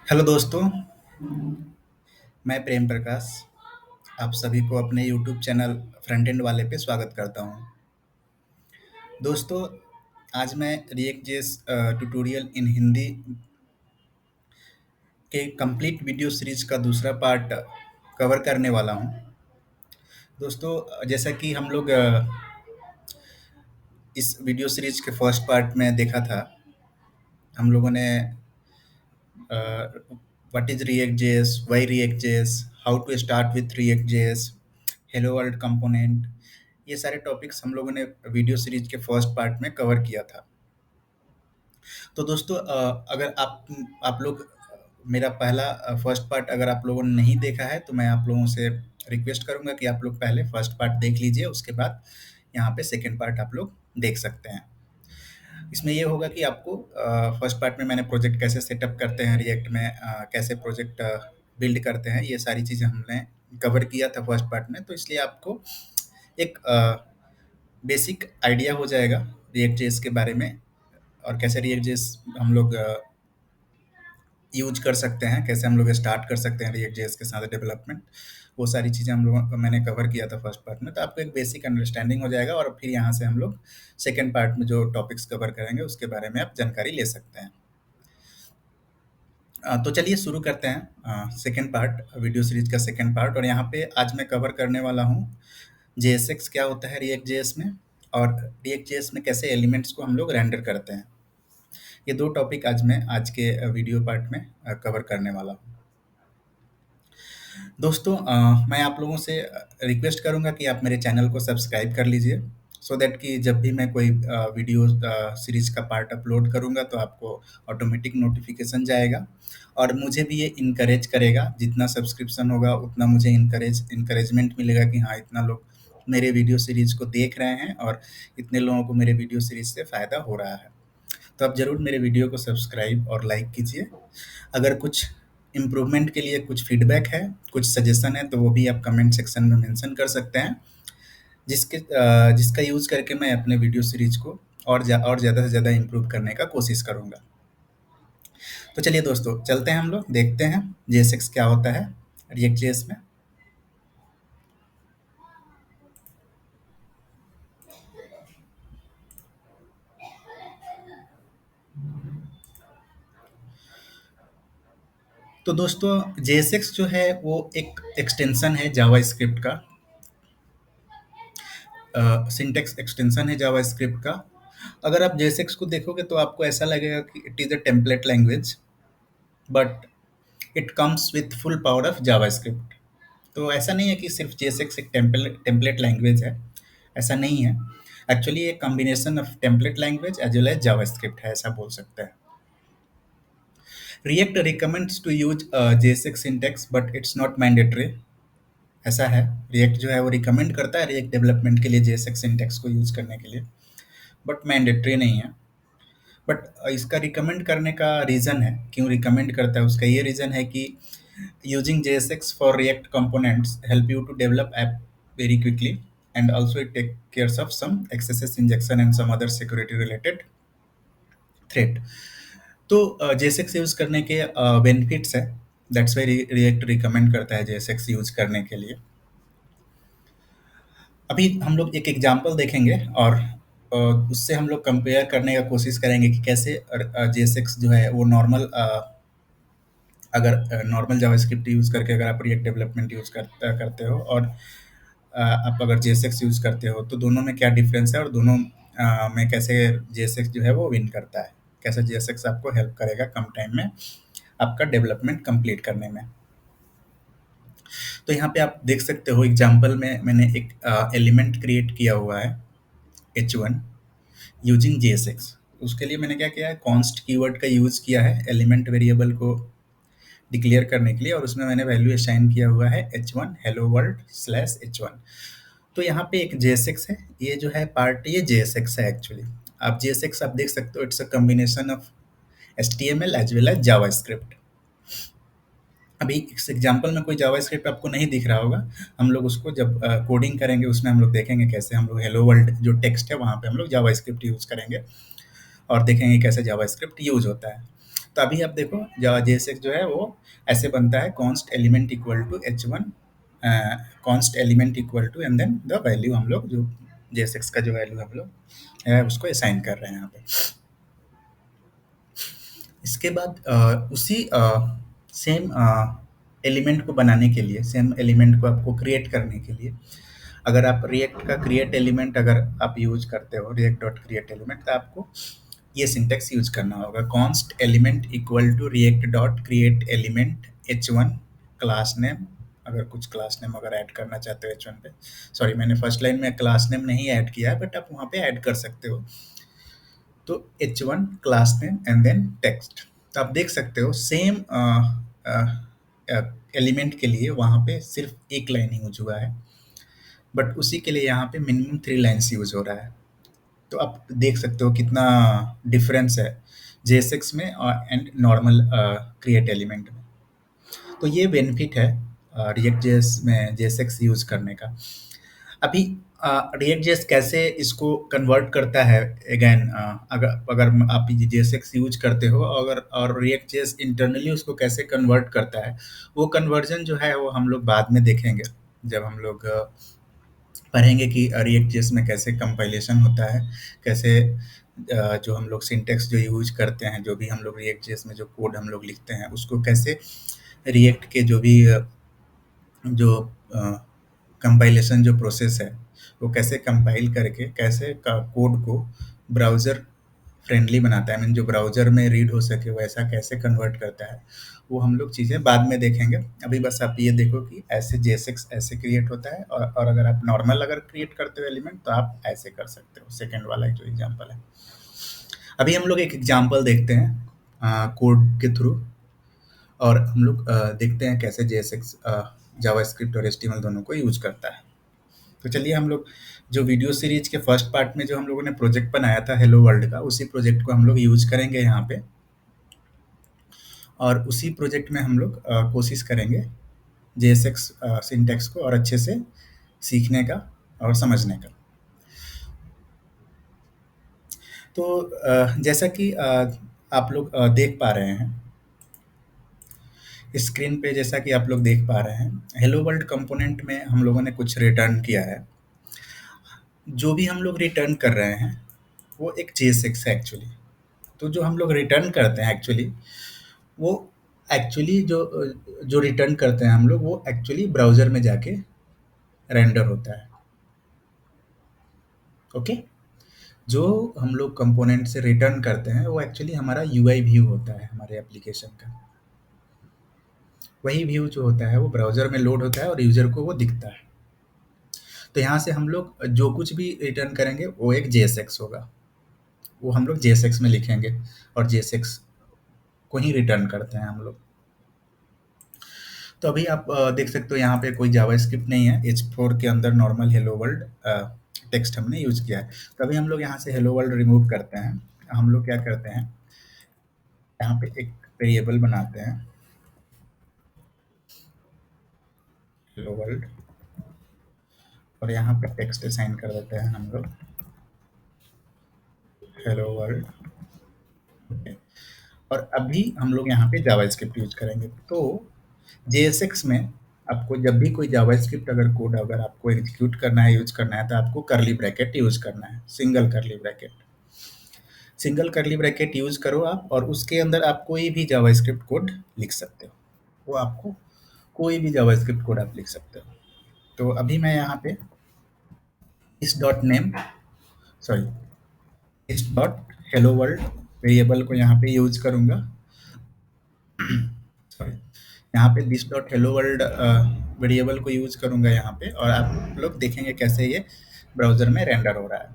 Hello दोस्तों, मैं प्रेम प्रकाश आप सभी को अपने यूट्यूब चैनल फ्रंट एंड वाले पे स्वागत करता हूं। दोस्तों, आज मैं रिएक्ट जेएस ट्यूटोरियल इन हिंदी के कंप्लीट वीडियो सीरीज का दूसरा पार्ट कवर करने वाला हूं। दोस्तों, जैसा कि हम लोग इस वीडियो सीरीज के फर्स्ट पार्ट में देखा था, हम लोगों ने what is React JS, why React JS, how to start with React JS, hello world component, ये सारे टॉपिक्स हम लोगों ने वीडियो सीरीज के फर्स्ट पार्ट में कवर किया था। तो दोस्तों, अगर आप लोग मेरा पहला फर्स्ट पार्ट अगर आप लोगों ने नहीं देखा है तो मैं आप लोगों से रिक्वेस्ट करूंगा कि आप लोग पहले फर्स्ट पार्ट देख लीजिए, उसके बाद यहाँ पे सेकंड पार्ट आप लोग देख सकते हैं। इसमें ये होगा कि आपको फर्स्ट पार्ट में मैंने प्रोजेक्ट कैसे सेटअप करते हैं रिएक्ट में, कैसे प्रोजेक्ट बिल्ड करते हैं, ये सारी चीज़ें हमने कवर किया था फर्स्ट पार्ट में, तो इसलिए आपको एक बेसिक आइडिया हो जाएगा रिएक्ट जेएस के बारे में और कैसे रिएक्ट जेएस हम लोग यूज कर सकते हैं, कैसे हम लोग स्टार्ट कर सकते हैं रिएक्ट जेएस के साथ डेवलपमेंट। वो सारी चीज़ें हम लोग मैंने कवर किया था फर्स्ट पार्ट में, तो आपको एक बेसिक अंडरस्टैंडिंग हो जाएगा और फिर यहाँ से हम लोग सेकेंड पार्ट में जो टॉपिक्स कवर करेंगे उसके बारे में आप जानकारी ले सकते हैं। तो चलिए शुरू करते हैं सेकेंड पार्ट, वीडियो सीरीज का सेकेंड पार्ट। और यहाँ पे आज मैं कवर करने वाला हूँ जेएसएक्स क्या होता है रिएक्ट जेएस में, और रिएक्ट जेएस में कैसे एलिमेंट्स को हम लोग रेंडर करते हैं। ये दो टॉपिक आज मैं आज के वीडियो पार्ट में कवर करने वाला हूँ। दोस्तों, मैं आप लोगों से रिक्वेस्ट करूंगा कि आप मेरे चैनल को सब्सक्राइब कर लीजिए, सो दैट कि जब भी मैं कोई वीडियो सीरीज का पार्ट अपलोड करूंगा तो आपको ऑटोमेटिक नोटिफिकेशन जाएगा और मुझे भी ये इनकरेज करेगा। जितना सब्सक्रिप्शन होगा उतना मुझे इनकरेजमेंट मिलेगा कि हाँ, इतना लोग मेरे वीडियो सीरीज को देख रहे हैं और इतने लोगों को मेरे वीडियो सीरीज से फ़ायदा हो रहा है। तो आप ज़रूर मेरे वीडियो को सब्सक्राइब और लाइक कीजिए। अगर कुछ इम्प्रूवमेंट के लिए कुछ फीडबैक है, कुछ सजेशन है, तो वो भी आप कमेंट सेक्शन में मेंशन कर सकते हैं, जिसका यूज़ करके मैं अपने वीडियो सीरीज को और ज़्यादा से ज़्यादा इम्प्रूव करने का कोशिश करूँगा। तो चलिए दोस्तों, चलते हैं, हम लोग देखते हैं जेएसएक्स क्या होता है रिएक्ट जेएस में। तो दोस्तों, जेएसएक्स जो है वो एक एक्सटेंशन है जावास्क्रिप्ट का, सिंटेक्स एक्सटेंशन है जावास्क्रिप्ट का। अगर आप जेएसएक्स को देखोगे तो आपको ऐसा लगेगा कि it is a template language, but it comes with full power of JavaScript. तो ऐसा नहीं है कि सिर्फ जेएसएक्स एक टेम्पलेट लैंग्वेज है, ऐसा नहीं है। एक्चुअली एक combination of template language as well as JavaScript है, ऐसा बोल सकते हैं। React recommends to use JSX syntax but it's not mandatory, ऐसा है। रिएक्ट जो है वो रिकमेंड करता है रिएक्ट डेवलपमेंट के लिए जेएसएक्स सिंटेक्स को यूज करने के लिए, बट मैंडेटरी नहीं है। बट इसका रिकमेंड करने का रीज़न है, क्यों रिकमेंड करता है, उसका ये रीज़न है कि using JSX for React components help you to develop app very quickly, and also it take cares of some XSS injection and some other security related threat. तो JSX यूज करने के benefits है, that's why react recommend करता है JSX use करने के लिए। अभी हम लोग एक एग्जांपल देखेंगे और उससे हम लोग कंपेयर करने का कोशिश करेंगे कि कैसे JSX जो है वो नॉर्मल, अगर नॉर्मल जावास्क्रिप्ट यूज़ करके अगर आप रिएक्ट डेवलपमेंट यूज़ करते हो और आप अगर जेएसएक्स यूज़ करते हो, तो दोनों में क्या डिफरेंस है और दोनों में कैसे जेएसएक्स जो है वो विन करता है, कैसे जेएसएक्स आपको हेल्प करेगा कम टाइम में आपका डेवलपमेंट कंप्लीट करने में। तो यहाँ पे आप देख सकते हो एग्जांपल में मैंने एक एलिमेंट क्रिएट किया हुआ है h1 यूजिंग जेएसएक्स। उसके लिए मैंने क्या किया है, कॉन्स्ट कीवर्ड का यूज़ किया है एलिमेंट वेरिएबल को डिक्लेयर करने के लिए, और उसमें मैंने वैल्यू असाइन किया हुआ है h1 hello world slash h1। तो यहाँ पे एक JSX है, ये जो है पार्ट, ये JSX है एक्चुअली। आप JSX आप देख सकते हो, it's a combination of HTML as well as JavaScript. अभी इस एग्जांपल में कोई जावास्क्रिप्ट आपको नहीं दिख रहा होगा, हम लोग उसको जब कोडिंग करेंगे उसमें हम लोग देखेंगे कैसे हम लोग हेलो वर्ल्ड जो टेक्स्ट है वहाँ पे हम लोग जावास्क्रिप्ट यूज़ करेंगे और देखेंगे कैसे जावास्क्रिप्ट यूज़ होता है। तो अभी आप देखो JSX जो है वो ऐसे बनता है, const element equal to H1, const element equal to and then the value हम लोग जो JSX का जो वैल्यू हम लोग उसको असाइन कर रहे हैं यहाँ पे। इसके बाद उसी सेम एलिमेंट को बनाने के लिए, सेम एलिमेंट को आपको क्रिएट करने के लिए, अगर आप रिएक्ट का क्रिएट एलिमेंट अगर आप यूज करते हो, रिएक्ट डॉट क्रिएट एलिमेंट, तो आपको ये सिंटेक्स यूज करना होगा, const element equal to React dot create element H1 class name. अगर कुछ क्लास नेम अगर ऐड करना चाहते हो H1 पे, सॉरी मैंने फर्स्ट लाइन में क्लास नेम नहीं ऐड किया है, बट आप वहाँ पे ऐड कर सकते हो। तो H1 class name and then text. तो आप देख सकते हो सेम एलिमेंट के लिए वहाँ पे सिर्फ एक लाइन यूज हुआ है, बट उसी के लिए यहाँ पे मिनिमम 3 लाइन्स यूज हो रहा है। तो आप देख सकते हो कितना डिफरेंस है JSX में और एंड नॉर्मल क्रिएट एलिमेंट में। तो ये बेनिफिट है रिएक्ट जेएस में JSX यूज करने का। अभी रिएक्ट जेएस कैसे इसको कन्वर्ट करता है, अगेन अगर अगर आप JSX यूज करते हो, अगर और रिएक्ट जेएस इंटरनली उसको कैसे कन्वर्ट करता है, वो कन्वर्जन जो है वो हम लोग बाद में देखेंगे, जब हम लोग पढ़ेंगे कि रिएक्ट जेएस में कैसे कंपाइलेशन होता है, कैसे जो हम लोग सिंटेक्स जो यूज करते हैं, जो भी हम लोग रिएक्ट जेएस में जो कोड हम लोग लिखते हैं, उसको कैसे रिएक्ट के जो भी जो कंपाइलेशन जो प्रोसेस है, वो कैसे कंपाइल करके कैसे कोड को ब्राउज़र फ्रेंडली बनाता है, मीन जो ब्राउज़र में रीड हो सके वैसा कैसे कन्वर्ट करता है, वो हम लोग चीज़ें बाद में देखेंगे। अभी बस आप ये देखो कि ऐसे JSX ऐसे क्रिएट होता है, और अगर आप नॉर्मल अगर क्रिएट करते हो एलिमेंट तो आप ऐसे कर सकते हो, सेकेंड वाला जो एग्जाम्पल है। अभी हम लोग एक एग्जाम्पल देखते हैं कोड के थ्रू, और हम लोग देखते हैं कैसे JSX जावास्क्रिप्ट और HTML दोनों को यूज करता है। तो चलिए हम लोग जो वीडियो सीरीज के फर्स्ट पार्ट में जो हम लोगों ने प्रोजेक्ट बनाया था हेलो वर्ल्ड का, उसी प्रोजेक्ट को हम लोग यूज करेंगे यहाँ पे, और उसी प्रोजेक्ट में हम लोग कोशिश करेंगे JSX सिंटेक्स को और अच्छे से सीखने का और समझने का। तो जैसा कि आप लोग देख पा रहे हैं स्क्रीन पे, जैसा कि आप लोग देख पा रहे हैं हेलो वर्ल्ड कंपोनेंट में हम लोगों ने कुछ रिटर्न किया है। जो भी हम लोग रिटर्न कर रहे हैं वो एक JSX है एक्चुअली। तो जो हम लोग रिटर्न करते हैं एक्चुअली, वो एक्चुअली जो रिटर्न करते हैं हम लोग, वो एक्चुअली ब्राउज़र में जाके रेंडर होता है। ओके? जो हम लोग कंपोनेंट से रिटर्न करते हैं वो एक्चुअली हमारा UI व्यू होता है हमारे एप्लीकेशन का। वही व्यू जो होता है वो ब्राउज़र में लोड होता है और यूज़र को वो दिखता है। तो यहाँ से हम लोग जो कुछ भी रिटर्न करेंगे वो एक JSX होगा। वो हम लोग JSX में लिखेंगे और JSX को ही रिटर्न करते हैं हम लोग। तो अभी आप देख सकते हो यहाँ पे कोई जावास्क्रिप्ट नहीं है, H4 के अंदर नॉर्मल हेलो वर्ल्ड टेक्स्ट हमने यूज किया है। तो अभी हम लोग यहाँ से हेलो वर्ल्ड रिमूव करते हैं। हम लोग क्या करते हैं, यहाँ पे एक वेरिएबल बनाते हैं हेलो वर्ल्ड, और यहाँ पे टेक्स्ट असाइन कर देते हैं हम लोग हेलो वर्ल्ड। ओके, और अभी हम लोग यहाँ पे जावास्क्रिप्ट यूज करेंगे। तो JSX में आपको जब भी कोई जावास्क्रिप्ट अगर कोड अगर आपको एग्जीक्यूट करना है, यूज करना है, तो आपको कर्ली ब्रैकेट यूज करना है, single curly bracket. Single curly bracket use करो आप, और उसके अंदर आप कोई भी जावास्क्रिप्ट कोड लिख सकते हो। वो आपको कोई भी जावास्क्रिप्ट कोड आप लिख सकते हो। तो अभी मैं यहाँ पे इस डॉट नेम, सॉरी इस डॉट हेलो वर्ल्ड वेरिएबल को यहाँ पे यूज करूँगा, सॉरी यहाँ पे this dot hello world variable को यूज करूँगा यहाँ पे, और आप लोग देखेंगे कैसे ये ब्राउज़र में रेंडर हो रहा है।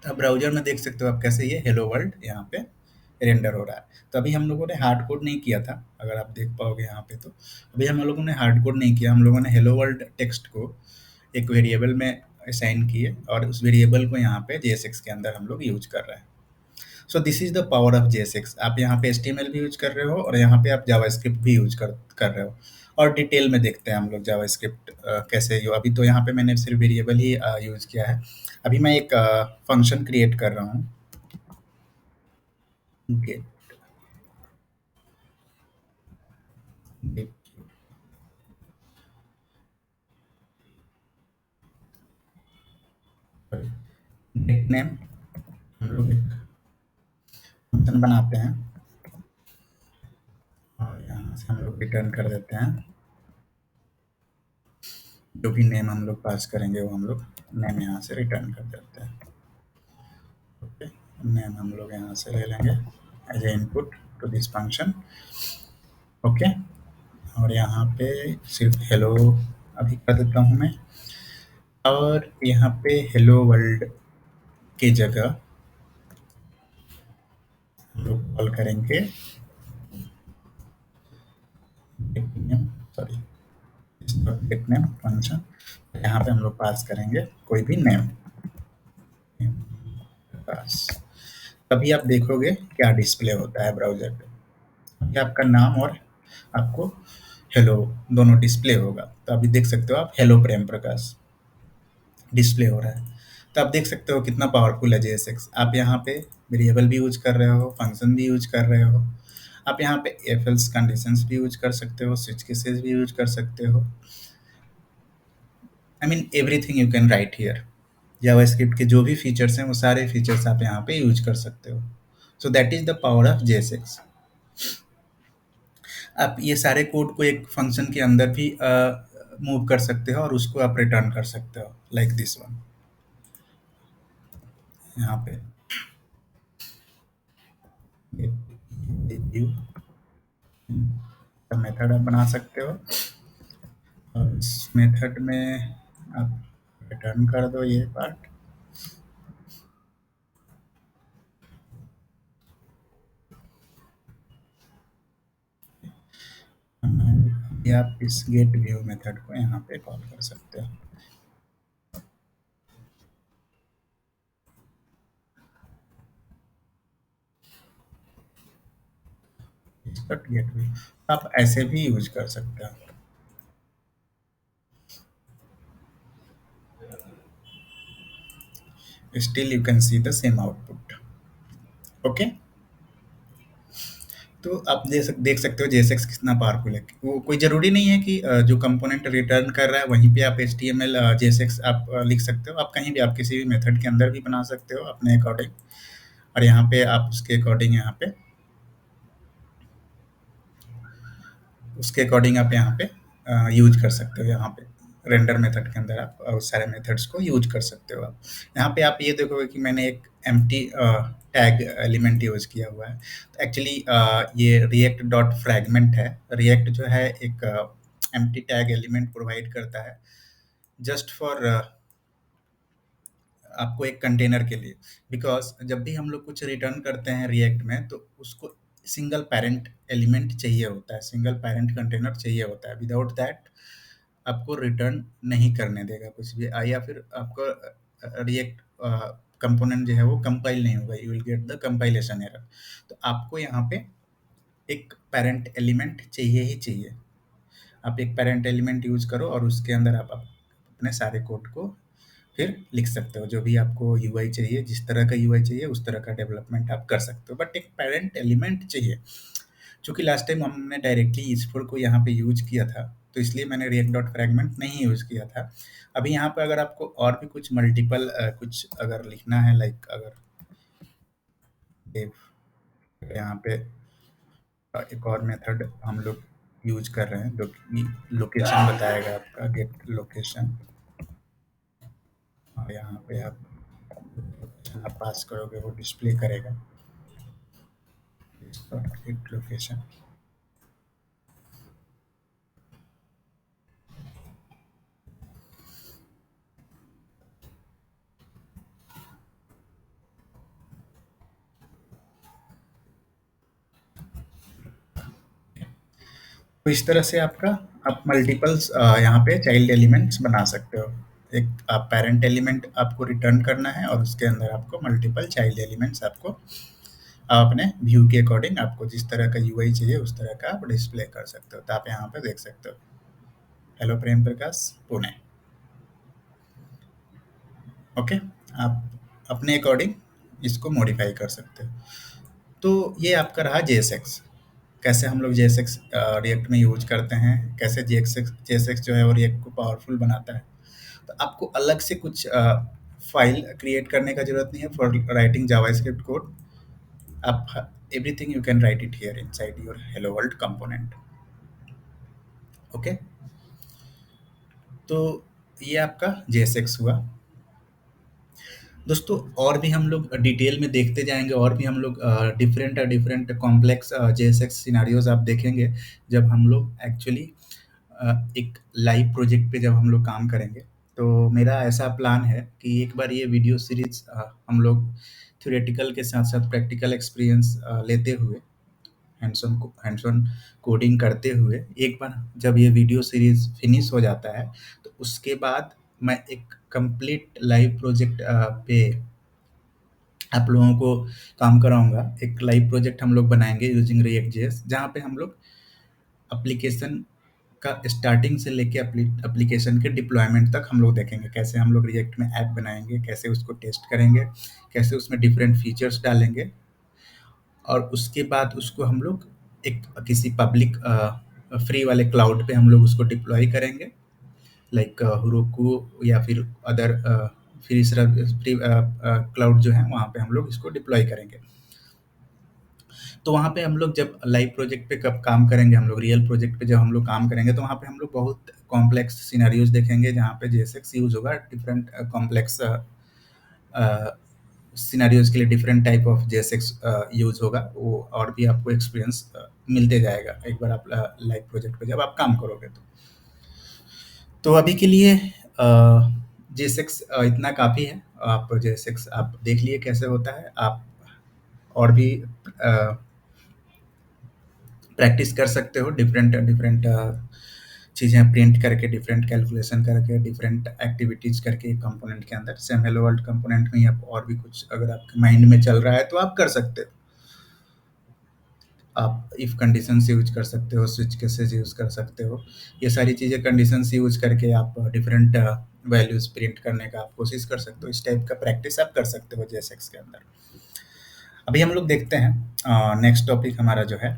अब ब्राउज़र में देख सकते हो आप कैसे ये हेलो वर्ल्ड यहाँ पे रेंडर हो रहा है। तो अभी हम लोगों ने हार्ड कोड नहीं किया था, अगर आप देख पाओगे यहाँ पे, तो अभी हम लोगों ने हार्ड कोड नहीं किया, हम लोगों ने हेलो वर्ल्ड टेक्स्ट को एक वेरिएबल में असाइन किए, और उस वेरिएबल को यहाँ पे JSX के अंदर हम लोग यूज कर रहे हैं। So this is the power of JSX। आप यहाँ पे HTML भी यूज कर रहे हो, और यहाँ पे आप जावास्क्रिप्ट भी यूज कर रहे हो। और डिटेल में देखते हैं हम लोग जावास्क्रिप्ट कैसे यो, अभी तो यहाँ पे मैंने सिर्फ वेरिएबल ही यूज किया है। अभी मैं एक फंक्शन क्रिएट कर रहा हूँ गेट गेट गेट नेम हम लोग एक फंक्शन बनाते हैं और यहाँ से हम लोग रिटर्न कर देते हैं जो भी नेम हम लोग पास करेंगे वो हम लोग नेम यहाँ से रिटर्न कर देते हैं। ओके, नेम हम लोग यहाँ से ले लेंगे as a input to this function. Okay, और यहाँ पे सिर्फ हेलो अभी कर देता हूँ मैं, और यहाँ पे हेलो वर्ल्ड की जगह हम लोग कॉल करेंगे gate name, sorry gate name function. यहाँ पे हम लोग पास करेंगे कोई भी नेम पास। तभी आप देखोगे क्या डिस्प्ले होता है ब्राउजर पे, ये आपका नाम और आपको हेलो दोनों डिस्प्ले होगा। तो अभी देख सकते हो आप हेलो प्रेम प्रकाश डिस्प्ले हो रहा है। तो आप देख सकते हो कितना पावरफुल है JSX। आप यहाँ पे वेरिएबल भी यूज कर रहे हो, फंक्शन भी यूज कर रहे हो, आप यहाँ पे if else कंडीशंस भी यूज कर सकते हो, स्विच केसेस भी यूज कर सकते हो। I mean everything you can write here. JavaScript के जो भी फीचर्स हैं वो सारे फीचर्स आप यहाँ पे यूज कर सकते हो। So that is the power of JSX। आप ये सारे कोड को एक फंक्शन के अंदर भी मूव कर सकते हो और उसको आप रिटर्न कर सकते हो लाइक दिस वन। यहाँ पे व्यू का मेथड आप बना सकते हो और इस मेथड में आप रिटर्न कर दो ये पार्ट। या आप इस गेट व्यू मेथड को यहाँ पे कॉल कर सकते हो। इसका गेट व्यू आप ऐसे भी यूज कर सकते हो। Still you can see the same output. Okay, तो आप देख सकते हो JSX कितना पावरफुल है। वो कोई ज़रूरी नहीं है कि जो कंपोनेंट रिटर्न कर रहा है वहीं पे आप HTML JSX आप लिख सकते हो। आप कहीं भी आप किसी भी मेथड के अंदर भी बना सकते हो अपने अकॉर्डिंग, और यहाँ पे आप उसके अकॉर्डिंग आप यहाँ पे यूज कर सकते हो। यहाँ पे रेंडर मेथड के अंदर आप उस सारे मेथड्स को यूज कर सकते हो। आप यहाँ पे आप ये देखोगे कि मैंने एक एम्प्टी टैग एलिमेंट यूज किया हुआ है। तो एक्चुअली ये रिएक्ट डॉट फ्रैगमेंट है। रिएक्ट जो है एक एम्प्टी टैग एलिमेंट प्रोवाइड करता है जस्ट फॉर आपको एक कंटेनर के लिए। बिकॉज जब भी हम लोग कुछ रिटर्न करते हैं रिएक्ट में तो उसको सिंगल पेरेंट एलिमेंट चाहिए होता है, सिंगल पेरेंट कंटेनर चाहिए होता है। विदाउट दैट आपको रिटर्न नहीं करने देगा कुछ भी, या फिर आपको रिएक्ट कंपोनेंट जो है वो कंपाइल नहीं होगा, you will get the compilation error. तो आपको यहाँ पे एक पेरेंट एलिमेंट चाहिए ही चाहिए। आप एक पेरेंट एलिमेंट यूज करो और उसके अंदर आप अपने सारे कोड को फिर लिख सकते हो। जो भी आपको यूआई चाहिए, जिस तरह का यूआई चाहिए उस तरह का डेवलपमेंट आप कर सकते हो, बट एक पेरेंट एलिमेंट चाहिए। चूंकि लास्ट टाइम हमने डायरेक्टली ईस्टफोर को यहाँ पे यूज किया था तो इसलिए मैंने रिएक्ट डॉट फ्रैगमेंट नहीं यूज किया था। अभी यहाँ पे अगर आपको और भी कुछ मल्टीपल कुछ अगर लिखना है, लाइक अगर यहाँ पे एक और मेथड हम लोग यूज कर रहे हैं जो कि लोकेशन बताएगा, आपका गेट लोकेशन। और यहाँ पे आप पास करोगे वो डिस्प्ले करेगा गेट लोकेशन। तो इस तरह से आपका आप मल्टीपल्स यहाँ पे चाइल्ड एलिमेंट्स बना सकते हो। एक आप पेरेंट एलिमेंट आपको रिटर्न करना है और उसके अंदर आपको मल्टीपल चाइल्ड एलिमेंट्स आपको आप अपने व्यू के अकॉर्डिंग आपको जिस तरह का यूआई चाहिए उस तरह का आप डिस्प्ले कर सकते हो। तो आप यहाँ पे देख सकते हो हेलो प्रेम प्रकाश पुणे। ओके, आप अपने अकॉर्डिंग इसको मॉडिफाई कर सकते हो। तो ये आपका रहा जेएसएक्स। कैसे हम लोग जेएसएक्स रिएक्ट में यूज करते हैं, कैसे जेएसएक्स जेएसएक्स जो है वो रिएक्ट को पावरफुल बनाता है। तो आपको अलग से कुछ फाइल क्रिएट करने का जरूरत नहीं है फॉर राइटिंग जावास्क्रिप्ट कोड। आप everything you can write it here inside your hello world component. Okay, तो ये आपका जेएसएक्स हुआ। दोस्तों और भी हम लोग डिटेल में देखते जाएंगे, और भी हम लोग different different complex JSX scenarios आप देखेंगे जब हम लोग एक्चुअली एक लाइव प्रोजेक्ट पे जब हम लोग काम करेंगे। तो मेरा ऐसा प्लान है कि एक बार ये वीडियो सीरीज हम लोग थ्योरेटिकल के साथ साथ प्रैक्टिकल एक्सपीरियंस लेते हुए, हैंड्स ऑन कोडिंग करते हुए, एक बार जब ये वीडियो सीरीज फिनिश हो जाता है तो उसके बाद मैं एक कंप्लीट लाइव प्रोजेक्ट पे आप लोगों को काम कराऊंगा। एक लाइव प्रोजेक्ट हम लोग बनाएंगे यूजिंग रिएक्ट जेएस, जहाँ पे हम लोग एप्लीकेशन का स्टार्टिंग से लेके एप्लीकेशन के डिप्लॉयमेंट तक हम लोग देखेंगे। कैसे हम लोग रिएक्ट में ऐप बनाएंगे, कैसे उसको टेस्ट करेंगे, कैसे उसमें डिफरेंट फीचर्स डालेंगे, और उसके बाद उसको हम लोग एक किसी पब्लिक फ्री वाले क्लाउड पे हम लोग उसको डिप्लॉय करेंगे, लाइक हुरोकू या फिर अदर फ्री फ्री क्लाउड जो है वहाँ पे हम लोग इसको डिप्लॉय करेंगे। तो वहाँ पे हम लोग जब लाइव प्रोजेक्ट पे कब काम करेंगे, हम लोग रियल प्रोजेक्ट पे जब हम लोग काम करेंगे, तो वहाँ पे हम लोग बहुत कॉम्प्लेक्स सिनेरियोज देखेंगे जहाँ पे जेएसएक्स यूज होगा। डिफरेंट कॉम्प्लेक्स सिनेरियोज के लिए different type of JSX use होगा वो, और भी आपको एक्सपीरियंस मिलते जाएगा एक बार आप लाइव प्रोजेक्ट पे जब आप काम करोगे। तो अभी के लिए जेएसएक्स इतना काफ़ी है। आप जेएसएक्स आप देख लिए कैसे होता है। आप और भी प्रैक्टिस कर सकते हो, डिफरेंट डिफरेंट चीज़ें प्रिंट करके, डिफरेंट कैलकुलेशन करके, डिफरेंट एक्टिविटीज करके कंपोनेंट के अंदर। सेम हेलो वर्ल्ड कंपोनेंट में ही आप और भी कुछ अगर आपके माइंड में चल रहा है तो आप कर सकते हो। आप इफ कंडीशंस यूज कर सकते हो, स्विच केसेस यूज कर सकते हो। ये सारी चीज़ें कंडीशंस यूज करके आप डिफरेंट वैल्यूज प्रिंट करने का आप कोशिश कर सकते हो। इस टाइप का प्रैक्टिस आप कर सकते हो जेएसएक्स के अंदर। अभी हम लोग देखते हैं नेक्स्ट टॉपिक हमारा जो है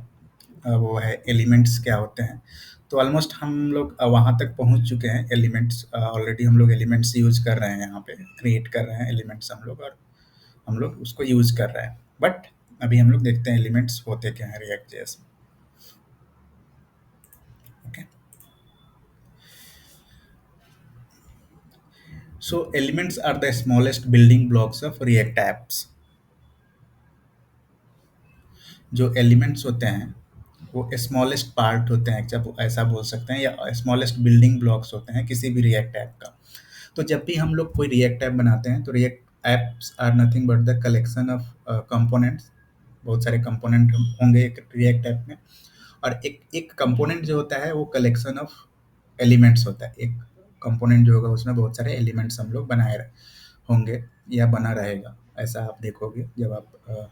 वो है एलिमेंट्स क्या होते हैं। तो ऑलमोस्ट हम लोग वहाँ तक पहुँच चुके हैं। एलिमेंट्स ऑलरेडी हम लोग एलिमेंट्स यूज कर रहे हैं, यहाँ पे क्रिएट कर रहे हैं एलिमेंट्स हम लोग, और हम लोग उसको यूज कर रहे हैं। बट अभी हम लोग देखते हैं एलिमेंट्स होते क्या है रिएक्ट जेएस में। Okay, so elements are the smallest building blocks of React apps. जो एलिमेंट्स होते हैं वो स्मॉलेस्ट पार्ट होते हैं, जब ऐसा बोल सकते हैं, या स्मॉलेस्ट बिल्डिंग ब्लॉक्स होते हैं किसी भी रिएक्ट ऐप का। तो जब भी हम लोग कोई रिएक्ट ऐप बनाते हैं तो React apps are nothing but the collection of components. बहुत सारे कंपोनेंट होंगे एक रिएक्ट ऐप में, और एक एक कंपोनेंट जो होता है वो कलेक्शन ऑफ एलिमेंट्स होता है। एक कंपोनेंट जो होगा उसमें बहुत सारे एलिमेंट्स हम लोग होंगे या बना रहेगा। ऐसा आप देखोगे जब आप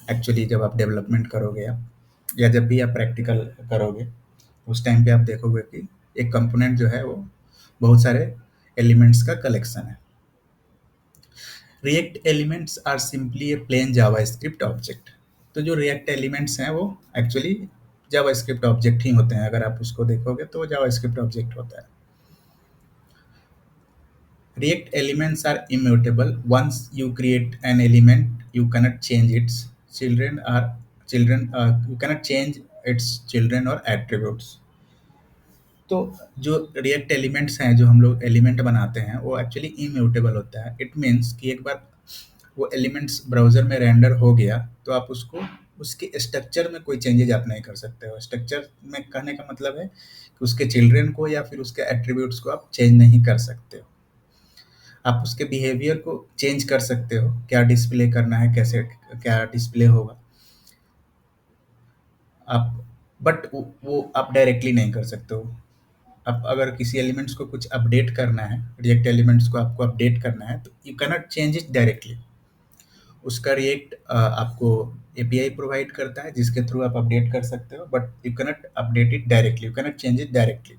एक्चुअली जब आप डेवलपमेंट करोगे, या जब भी आप प्रैक्टिकल करोगे, उस टाइम पे आप देखोगे कि एक कंपोनेंट जो है वो बहुत सारे एलिमेंट्स का कलेक्शन है। React elements are simply a plain JavaScript object. तो जो रिएक्ट एलिमेंट्स हैं वो एक्चुअली जावास्क्रिप्ट ऑब्जेक्ट ही होते हैं। अगर आप उसको देखोगे तो जावास्क्रिप्ट ऑब्जेक्ट होता है। React elements are immutable. Once you create an element, you cannot change its children or children. You cannot change its children or attributes. तो जो रिएक्ट एलिमेंट्स हैं, जो हम लोग एलिमेंट बनाते हैं, वो एक्चुअली इम्यूटेबल होता है। इट मीन्स कि एक बार वो एलिमेंट्स ब्राउजर में रेंडर हो गया तो आप उसको उसके स्ट्रक्चर में कोई चेंजेज आप नहीं कर सकते हो। स्ट्रक्चर में कहने का मतलब है कि उसके चिल्ड्रन को या फिर उसके एट्रीब्यूट्स को आप चेंज नहीं कर सकते हो। आप उसके बिहेवियर को चेंज कर सकते हो, क्या डिस्प्ले करना है, कैसे क्या डिस्प्ले होगा आप, बट वो आप डायरेक्टली नहीं कर सकते हो। आप अगर किसी एलिमेंट्स को कुछ अपडेट करना है, रिएक्ट एलिमेंट्स को आपको अपडेट करना है, तो you cannot change it directly. उसका रिएक्ट आपको एपीआई प्रोवाइड करता है जिसके थ्रू आप अपडेट कर सकते हो, but you cannot update it directly, you cannot change it directly.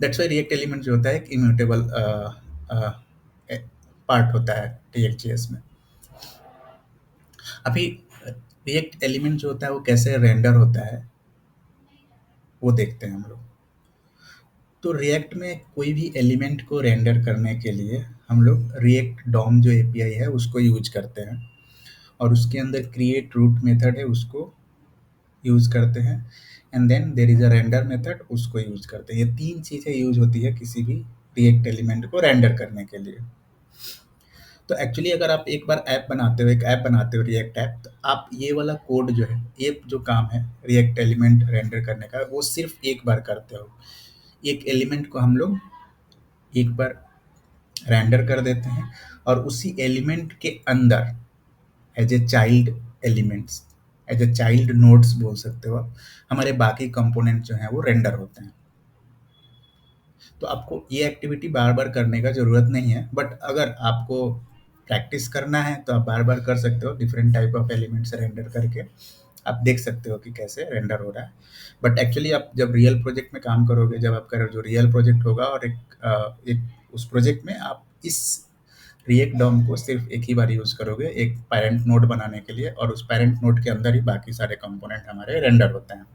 That's why react element जो होता है एक इम्यूटेबल पार्ट होता है रिएक्ट जेएस में। अभी रिएक्ट एलिमेंट जो होता है वो कैसे रेंडर होता है वो देखते हैं हम लोग। तो रिएक्ट में कोई भी एलिमेंट को रेंडर करने के लिए हम लोग रिएक्ट डॉम जो एपीआई है उसको यूज करते हैं, और उसके अंदर क्रिएट रूट मेथड है उसको यूज करते हैं, and then there is a render method उसको यूज करते हैं। ये तीन चीजें यूज होती है किसी भी रिएक्ट एलिमेंट को रेंडर करने के लिए। तो एक्चुअली अगर आप एक बार ऐप बनाते हो, एक ऐप बनाते हो रिएक्ट ऐप, तो आप ये वाला कोड जो है, ये जो काम है रिएक्ट एलिमेंट रेंडर करने का, वो सिर्फ एक बार करते हो। एक एलिमेंट को हम लोग एक बार रेंडर कर देते हैं, और उसी एलिमेंट के अंदर as a child elements, as a child nodes बोल सकते हो आप, हमारे बाकी कंपोनेंट जो हैं वो रेंडर होते हैं। तो आपको ये एक्टिविटी बार बार करने का ज़रूरत नहीं है, बट अगर आपको प्रैक्टिस करना है तो आप बार बार कर सकते हो, different type of elements render करके आप देख सकते हो कि कैसे रेंडर हो रहा है। बट एक्चुअली आप जब रियल प्रोजेक्ट में काम करोगे, जब आपका जो रियल प्रोजेक्ट होगा, और एक उस प्रोजेक्ट में आप इस रिएक्ट डॉम को सिर्फ एक ही बार यूज़ करोगे, एक पेरेंट नोड बनाने के लिए, और उस पेरेंट नोड के अंदर ही बाकी सारे कंपोनेंट हमारे रेंडर होते हैं।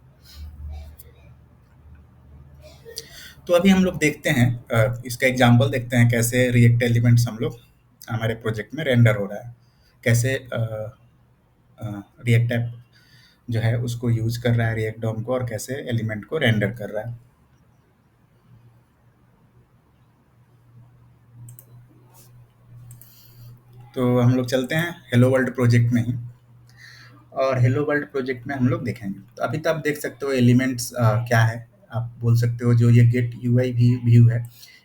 तो अभी हम लोग देखते हैं, इसका एग्जांपल देखते हैं कैसे रिएक्ट एलिमेंट्स हम लोग हमारे प्रोजेक्ट में रेंडर हो रहा है, कैसे रिएक्ट ऐप जो है उसको यूज कर रहा है रिएक्ट डॉम को, और कैसे एलिमेंट को रेंडर कर रहा है। तो हम लोग चलते हैं हेलो वर्ल्ड प्रोजेक्ट में ही, और हेलो वर्ल्ड प्रोजेक्ट में हम लोग देखेंगे। तो अभी तो आप देख सकते हो एलिमेंट्स क्या है। आप बोल सकते हो जो ये गेट यूआई भी व्यू है,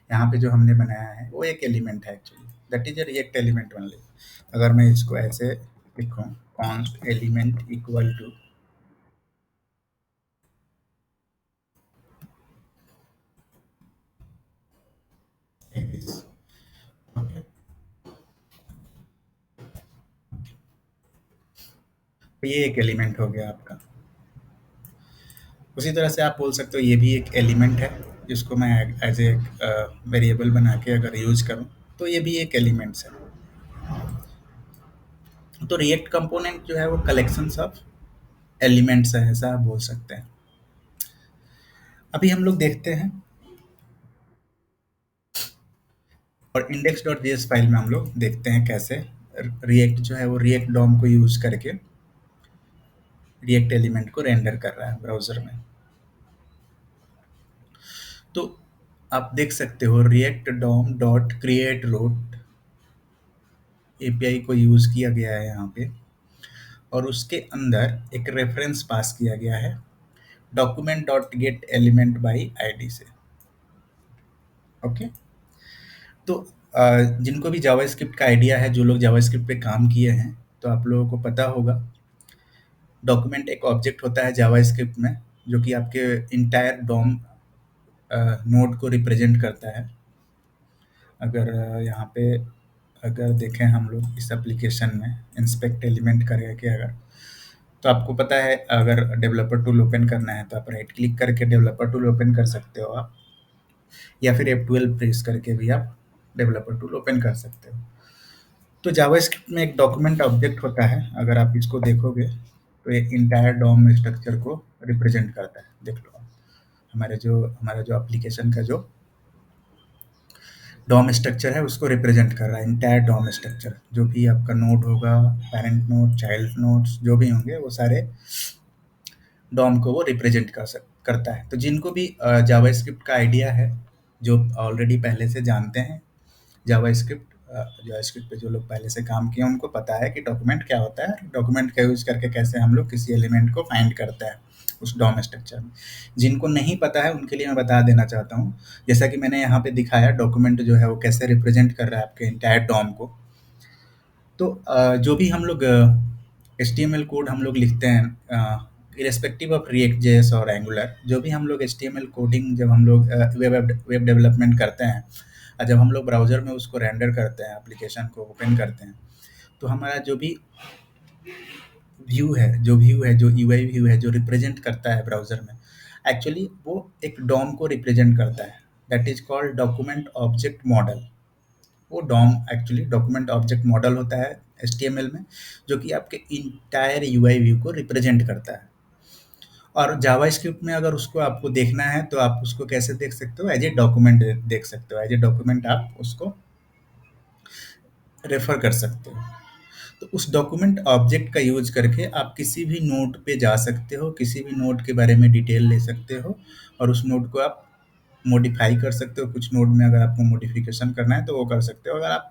यहाँ पे जो हमने बनाया है वो एक एलिमेंट है actually, that is a react element only. अगर मैं इसको ऐसे लिखूं, कॉन्स्ट एलिमेंट इक्वल टू, तो ये एक एलिमेंट हो गया आपका। उसी तरह से आप बोल सकते हो ये भी एक एलिमेंट है, जिसको मैं एज ए वेरिएबल बना के अगर यूज करूं तो ये भी एक एलिमेंट्स है। तो रिएक्ट कंपोनेंट जो है वो कलेक्शंस ऑफ एलिमेंट्स है, ऐसा आप बोल सकते हैं। अभी हम लोग देखते हैं, और इंडेक्स डॉट जेएस फाइल में हम लोग देखते हैं कैसे रिएक्ट जो है वो रिएक्ट डॉम को यूज करके रिएक्ट एलिमेंट को रेंडर कर रहा है ब्राउजर में। तो आप देख सकते हो React DOM dot create root API को यूज किया गया है यहाँ पे, और उसके अंदर एक रेफरेंस पास किया गया है document dot get element by ID से। ओके। तो जिनको भी जावास्क्रिप्ट का आइडिया है, जो लोग जावास्क्रिप्ट पे काम किए हैं, तो आप लोगों को पता होगा डॉक्यूमेंट एक ऑब्जेक्ट होता है जावास्क्रिप्ट में, जो कि आपके इंटायर डॉम नोड को रिप्रेजेंट करता है। अगर यहाँ पे अगर देखें हम लोग इस एप्लीकेशन में इंस्पेक्ट एलिमेंट करके, अगर तो आपको पता है अगर डेवलपर टूल ओपन करना है तो आप राइट क्लिक करके डेवलपर टूल ओपन कर सकते हो आप, या फिर F12 प्रेस करके भी आप डेवलपर टूल ओपन कर सकते हो। तो जावास्क्रिप्ट में एक डॉक्यूमेंट ऑब्जेक्ट होता है, अगर आप इसको देखोगे तो ये इंटायर डॉम स्ट्रक्चर को रिप्रेजेंट करता है। देख लो आप, हमारा जो एप्लीकेशन का जो डॉम स्ट्रक्चर है उसको रिप्रेजेंट कर रहा है, इंटायर डॉम स्ट्रक्चर। जो भी आपका नोड होगा, पेरेंट नोड, चाइल्ड नोड्स जो भी होंगे, वो सारे डॉम को वो रिप्रेजेंट करता है। तो जिनको भी जावास्क्रिप्ट का आइडिया है, जो ऑलरेडी पहले से जानते हैं जावास्क्रिप्ट, जावास्क्रिप्ट पे जो लोग पहले से काम किए हैं, उनको पता है कि डॉक्यूमेंट क्या होता है, डॉक्यूमेंट का यूज करके कैसे हम लोग किसी एलिमेंट को फाइंड करते हैं उस डॉम स्ट्रक्चर में। जिनको नहीं पता है उनके लिए मैं बता देना चाहता हूँ, जैसा कि मैंने यहाँ पे दिखाया डॉक्यूमेंट जो है वो कैसे रिप्रेजेंट कर रहा है आपके इंटायर डॉम को। तो जो भी हम लोग एचटीएमएल कोड हम लोग लिखते हैं, इरेस्पेक्टिव ऑफ रिएक्ट जेएस और एंगुलर, जो भी हम लोग एचटीएमएल कोडिंग जब हम लोग वेब डेवलपमेंट करते हैं, और जब हम लोग ब्राउज़र में उसको रेंडर करते हैं, एप्लीकेशन को ओपन करते हैं, तो हमारा जो भी व्यू है, जो यूआई व्यू है, जो रिप्रेजेंट करता है ब्राउज़र में, एक्चुअली वो एक डॉम को रिप्रेजेंट करता है, that is called document object model. वो DOM actually document object model होता है एचटीएमएल में, जो कि आपके इंटायर यूआई व्यू को रिप्रेजेंट करता है। और जावास्क्रिप्ट में अगर उसको आपको देखना है तो आप उसको कैसे देख सकते हो, एज ए डॉक्यूमेंट देख सकते हो, एज ए डॉक्यूमेंट आप उसको रेफर कर सकते हो। तो उस डॉक्यूमेंट ऑब्जेक्ट का यूज करके आप किसी भी नोड पे जा सकते हो, किसी भी नोड के बारे में डिटेल ले सकते हो, और उस नोड को आप मॉडिफाई कर सकते हो। कुछ नोड में अगर आपको मॉडिफिकेशन करना है तो वो कर सकते हो, अगर आप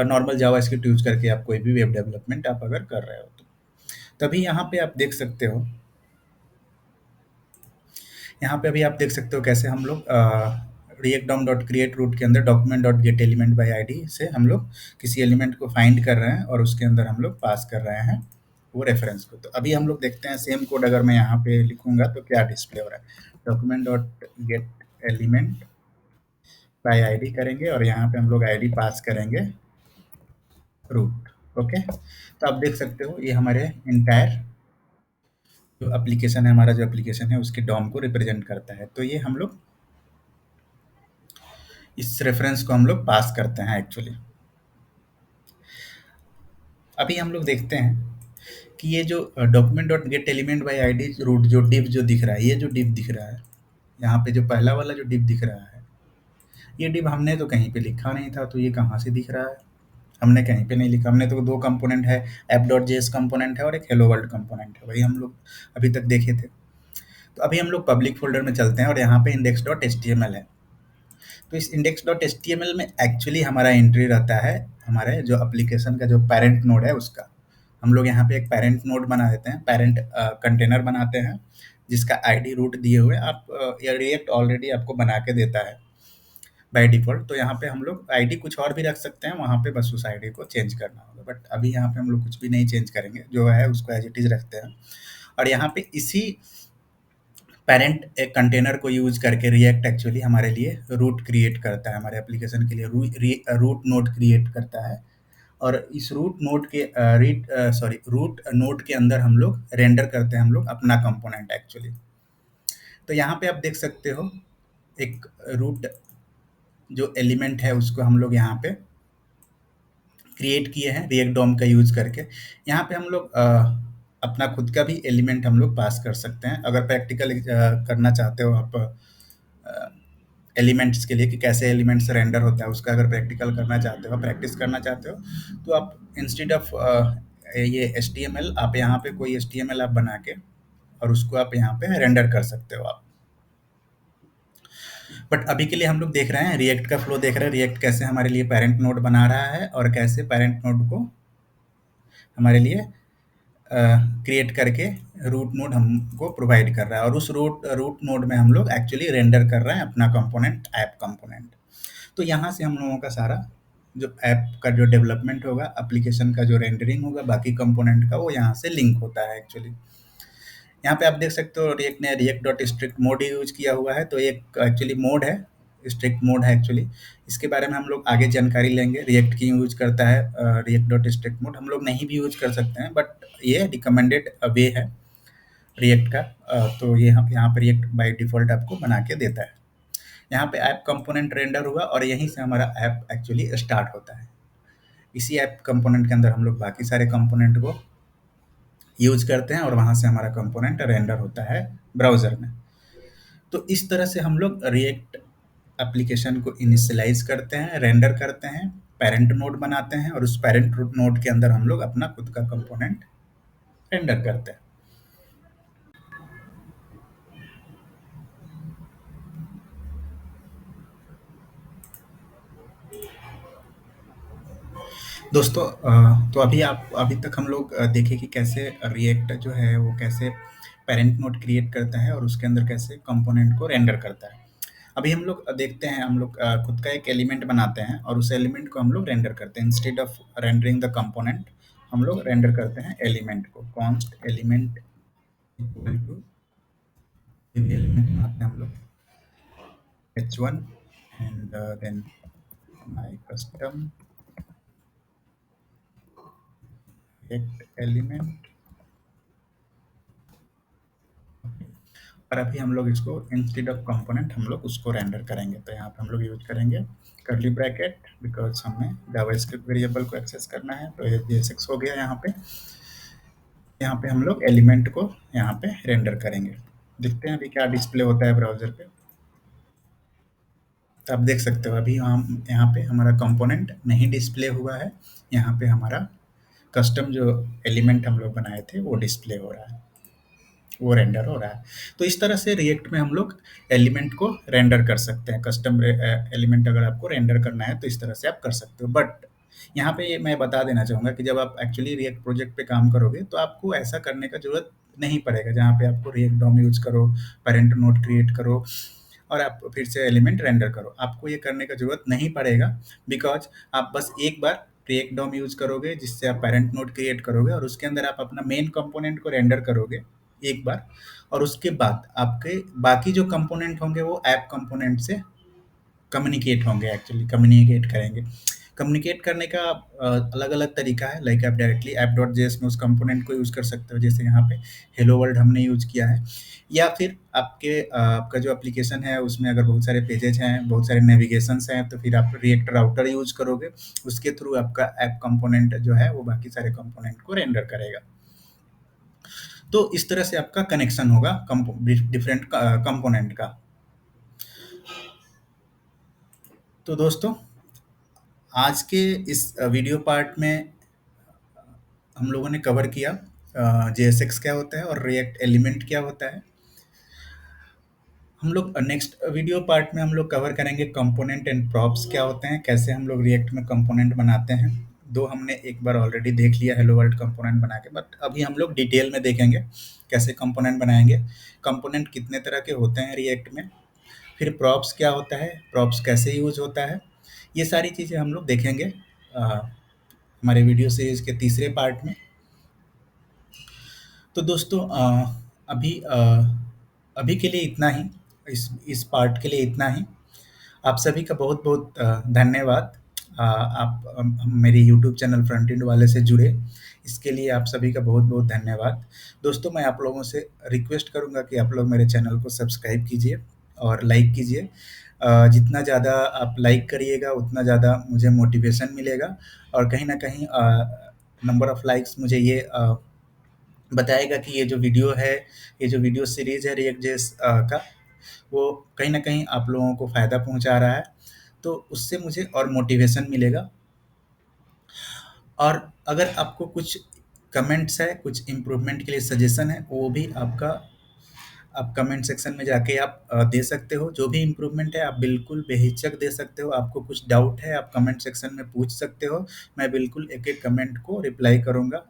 नॉर्मल जावास्क्रिप्ट यूज करके आप कोई भी वेब डेवलपमेंट आप अगर कर रहे हो तो। तभी यहाँ पे आप देख सकते हो, यहाँ पे अभी आप देख सकते हो कैसे हम लोग React DOM dot create root के अंदर document dot get element by ID से हम लोग किसी एलिमेंट को फाइंड कर रहे हैं और उसके अंदर हम लोग पास कर रहे हैं वो रेफरेंस को। तो अभी हम लोग देखते हैं सेम कोड अगर मैं यहाँ पे लिखूंगा तो क्या डिस्प्ले हो रहा है। Document dot get element by ID करेंगे और यहाँ पे हम लोग आईडी पास करेंगे रूट। ओके, तो आप देख सकते हो ये हमारे इंटायर जो एप्लीकेशन है, हमारा जो एप्लीकेशन है उसके डॉम को रिप्रेजेंट करता है। तो ये हम लोग इस रेफरेंस को हम लोग पास करते हैं एक्चुअली। अभी हम लोग देखते हैं कि ये जो document dot get element by ID root जो डिव जो दिख रहा है, ये जो डिव दिख रहा है यहाँ पे, जो पहला वाला जो डिव दिख रहा है, ये डिव हमने तो कहीं पे लिखा नहीं था, तो ये कहाँ से दिख रहा है? हमने कहीं पे नहीं लिखा। हमने तो दो कंपोनेंट है, ऐप डॉट जेएस कंपोनेंट है और एक हेलो वर्ल्ड कंपोनेंट है, वही हम लोग अभी तक देखे थे। तो अभी हम लोग पब्लिक फोल्डर में चलते हैं और यहाँ पे इंडेक्स डॉट एच है। तो इस इंडेक्स डॉट एच में एक्चुअली हमारा एंट्री रहता है हमारे जो एप्लीकेशन का जो पेरेंट नोड है उसका। हम लोग यहाँ पे एक पेरेंट नोड बना देते हैं, पेरेंट कंटेनर बनाते हैं जिसका आईडी रूट दिए हुए आप, या रिएक्ट ऑलरेडी आपको बना के देता है बाय डिफ़ॉल्ट। तो यहाँ पे हम लोग आईडी कुछ और भी रख सकते हैं, वहाँ पे बस उस आईडी को चेंज करना होगा। बट अभी यहाँ पे हम लोग कुछ भी नहीं चेंज करेंगे, जो है उसको एज़ इट इज़ रखते हैं। और यहाँ पे इसी पैरेंट एक कंटेनर को यूज़ करके रिएक्ट एक्चुअली हमारे लिए रूट क्रिएट करता है, हमारे एप्लीकेशन के लिए रूट नोड क्रिएट करता है। और इस रूट नोड के रूट नोड के अंदर हम लोग रेंडर करते हैं हम लोग अपना कंपोनेंट एक्चुअली। तो यहाँ पे आप देख सकते हो एक रूट जो एलिमेंट है उसको हम लोग यहाँ पे क्रिएट किए हैं रिएक्ट डॉम का यूज करके। यहाँ पे हम लोग अपना खुद का भी एलिमेंट हम लोग पास कर सकते हैं, अगर प्रैक्टिकल करना चाहते हो आप एलिमेंट्स के लिए कि कैसे एलिमेंट्स रेंडर होता है, उसका अगर प्रैक्टिकल करना चाहते हो, प्रैक्टिस करना चाहते हो, तो आप इंस्टेड ऑफ ये एच आप यहाँ पे कोई एच आप बना के और उसको आप यहाँ पे रेंडर कर सकते हो आप। बट अभी के लिए हम लोग देख रहे हैं रिएक्ट का फ्लो, देख रहे हैं रिएक्ट कैसे हमारे लिए पेरेंट नोड बना रहा है और कैसे पेरेंट नोड को हमारे लिए क्रिएट करके रूट नोड हमको प्रोवाइड कर रहा है, और उस रूट रूट नोड में हम लोग एक्चुअली रेंडर कर रहे हैं अपना कंपोनेंट, ऐप कंपोनेंट। तो यहाँ से हम लोगों का सारा जो ऐप का जो डेवलपमेंट होगा, एप्लीकेशन का जो रेंडरिंग होगा बाकी कंपोनेंट का, वो यहाँ से लिंक होता है एक्चुअली। यहाँ पे आप देख सकते हो रिएक्ट ने react dot strict mode use किया हुआ है, तो एक एक्चुअली मोड है, स्ट्रिक्ट मोड है एक्चुअली। इसके बारे में हम लोग आगे जानकारी लेंगे, रिएक्ट की यूज करता है रिएक्ट डॉट स्ट्रिक्ट मोड। हम लोग नहीं भी यूज कर सकते हैं, बट ये रिकमेंडेड वे है रिएक्ट का। तो ये हम यहाँ पे रिएक्ट बाय डिफ़ॉल्ट आपको बना के देता है। यहाँ पे ऐप कंपोनेंट रेंडर हुआ और यहीं से हमारा ऐप एक्चुअली स्टार्ट होता है। इसी ऐप कंपोनेंट के अंदर हम लोग बाकी सारे कंपोनेंट को यूज करते हैं और वहाँ से हमारा कंपोनेंट रेंडर होता है ब्राउज़र में। तो इस तरह से हम लोग रिएक्ट एप्लीकेशन को इनिशियलाइज़ करते हैं, रेंडर करते हैं, पैरेंट नोड बनाते हैं और उस पैरेंट नोड के अंदर हम लोग अपना खुद का कंपोनेंट रेंडर करते हैं। दोस्तों तो अभी तक हम लोग देखे कि कैसे रिएक्ट जो है वो कैसे पेरेंट नोड क्रिएट करता है और उसके अंदर कैसे कंपोनेंट को रेंडर करता है। अभी हम लोग देखते हैं, हम लोग खुद का एक एलिमेंट बनाते हैं और उस एलिमेंट को हम लोग रेंडर करते हैं। Instead of rendering the component हम लोग रेंडर करते हैं एलिमेंट को। Const element equal to element बनाते हैं हम लोग h1 and then my custom element. और अभी हम लोग इसको इंस्टेड ऑफ कंपोनेंट हम लोग उसको रेंडर करेंगे, तो यहाँ पे हम लोग यूज करेंगे कर्ली ब्रैकेट, बिकॉज हमें जावास्क्रिप्ट वेरिएबल को एक्सेस करना है। तो ये JSX हो गया। यहाँ पे हम लोग एलिमेंट को यहाँ पे रेंडर करेंगे। देखते हैं अभी क्या डिस्प्ले होता है ब्राउजर पे। तो आप देख सकते हो अभी हम यहाँ पे हमारा कंपोनेंट नहीं डिस्प्ले हुआ है, यहाँ पे हमारा कस्टम जो एलिमेंट हम लोग बनाए थे वो डिस्प्ले हो रहा है, वो रेंडर हो रहा है। तो इस तरह से रिएक्ट में हम लोग एलिमेंट को रेंडर कर सकते हैं। कस्टम एलिमेंट अगर आपको रेंडर करना है तो इस तरह से आप कर सकते हो। बट यहाँ पे मैं बता देना चाहूँगा कि जब आप एक्चुअली रिएक्ट प्रोजेक्ट पे काम करोगे तो आपको ऐसा करने का ज़रूरत नहीं पड़ेगा, जहाँ पे आपको रिएक्ट डॉम यूज़ करो, पैरेंट नोड क्रिएट करो और आप फिर से एलिमेंट रेंडर करो। आपको ये करने का ज़रूरत नहीं पड़ेगा, बिकॉज़ आप बस एक बार रिएक्ट डॉम यूज़ करोगे जिससे आप पैरेंट नोड क्रिएट करोगे और उसके अंदर आप अपना मेन कंपोनेंट को रेंडर करोगे एक बार, और उसके बाद आपके बाकी जो कंपोनेंट होंगे वो ऐप कंपोनेंट से कम्युनिकेट होंगे, एक्चुअली कम्युनिकेट करेंगे। कम्युनिकेट करने का अलग-अलग तरीका है, लाइक आप डायरेक्टली app.js में उस कंपोनेंट को यूज़ कर सकते हो, जैसे यहाँ पे हेलो वर्ल्ड हमने यूज़ किया है। या फिर आपका जो एप्लीकेशन है उसमें अगर बहुत सारे पेजेज़ हैं, बहुत सारे नेविगेशंस हैं, तो फिर आप रिएक्ट राउटर यूज़ करोगे। उसके थ्रू आपका ऐप कंपोनेंट जो है वो बाकी सारे कंपोनेंट को रेंडर करेगा। तो इस तरह से आपका कनेक्शन होगा डिफरेंट कंपोनेंट का। तो दोस्तों, आज के इस वीडियो पार्ट में हम लोगों ने कवर किया JSX क्या होता है और रिएक्ट एलिमेंट क्या होता है। हम लोग नेक्स्ट वीडियो पार्ट में हम लोग कवर करेंगे कंपोनेंट एंड प्रॉप्स क्या होते हैं, कैसे हम लोग रिएक्ट में कंपोनेंट बनाते हैं। दो हमने एक बार ऑलरेडी देख लिया हेलो वर्ल्ड कंपोनेंट बना के, बट अभी हम लोग डिटेल में देखेंगे कैसे कंपोनेंट बनाएंगे, कंपोनेंट कितने तरह के होते हैं रिएक्ट में, फिर प्रॉप्स क्या होता है, प्रॉप्स कैसे यूज होता है। ये सारी चीज़ें हम लोग देखेंगे हमारे वीडियो सीरीज के तीसरे पार्ट में। तो दोस्तों अभी के लिए इतना ही, इस पार्ट के लिए इतना ही। आप सभी का बहुत बहुत धन्यवाद। आप मेरे यूट्यूब चैनल फ्रंट एंड वाले से जुड़े, इसके लिए आप सभी का बहुत बहुत धन्यवाद। दोस्तों, मैं आप लोगों से रिक्वेस्ट करूंगा कि आप लोग मेरे चैनल को सब्सक्राइब कीजिए और लाइक कीजिए। जितना ज़्यादा आप लाइक करिएगा उतना ज़्यादा मुझे मोटिवेशन मिलेगा, और कहीं ना कहीं नंबर ऑफ लाइक्स मुझे ये बताएगा कि ये जो वीडियो है, ये जो वीडियो सीरीज है रिएक्ट जेएस का, वो कहीं न कहीं आप लोगों को फ़ायदा पहुँचा रहा है, तो उससे मुझे और मोटिवेशन मिलेगा। और अगर आपको कुछ कमेंट्स है, कुछ इम्प्रूवमेंट के लिए सजेशन है, वो भी आप कमेंट सेक्शन में जाके आप दे सकते हो। जो भी इम्प्रूवमेंट है आप बिल्कुल बेहिचक दे सकते हो। आपको कुछ डाउट है आप कमेंट सेक्शन में पूछ सकते हो। मैं बिल्कुल एक-एक कमेंट को रिप्लाई करूँगा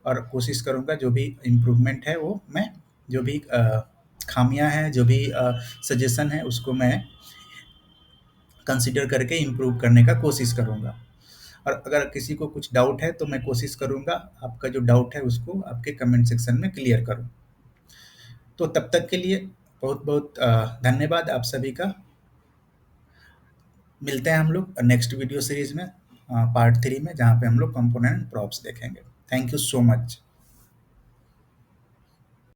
और कोशिश करूँगा जो भी इम्प्रूवमेंट है वो मैं, जो भी खामियाँ हैं, जो भी सजेशन है उसको मैं कंसीडर करके इम्प्रूव करने का कोशिश करूँगा। और अगर किसी को कुछ डाउट है तो मैं कोशिश करूँगा आपका जो डाउट है उसको आपके कमेंट सेक्शन में क्लियर करूँ। तो तब तक के लिए बहुत-बहुत धन्यवाद आप सभी का। मिलते हैं हम लोग नेक्स्ट वीडियो सीरीज़ में पार्ट 3 में, जहाँ पे हम लोग कंपोनेंट प्रॉप्स देखेंगे। Thank you so much.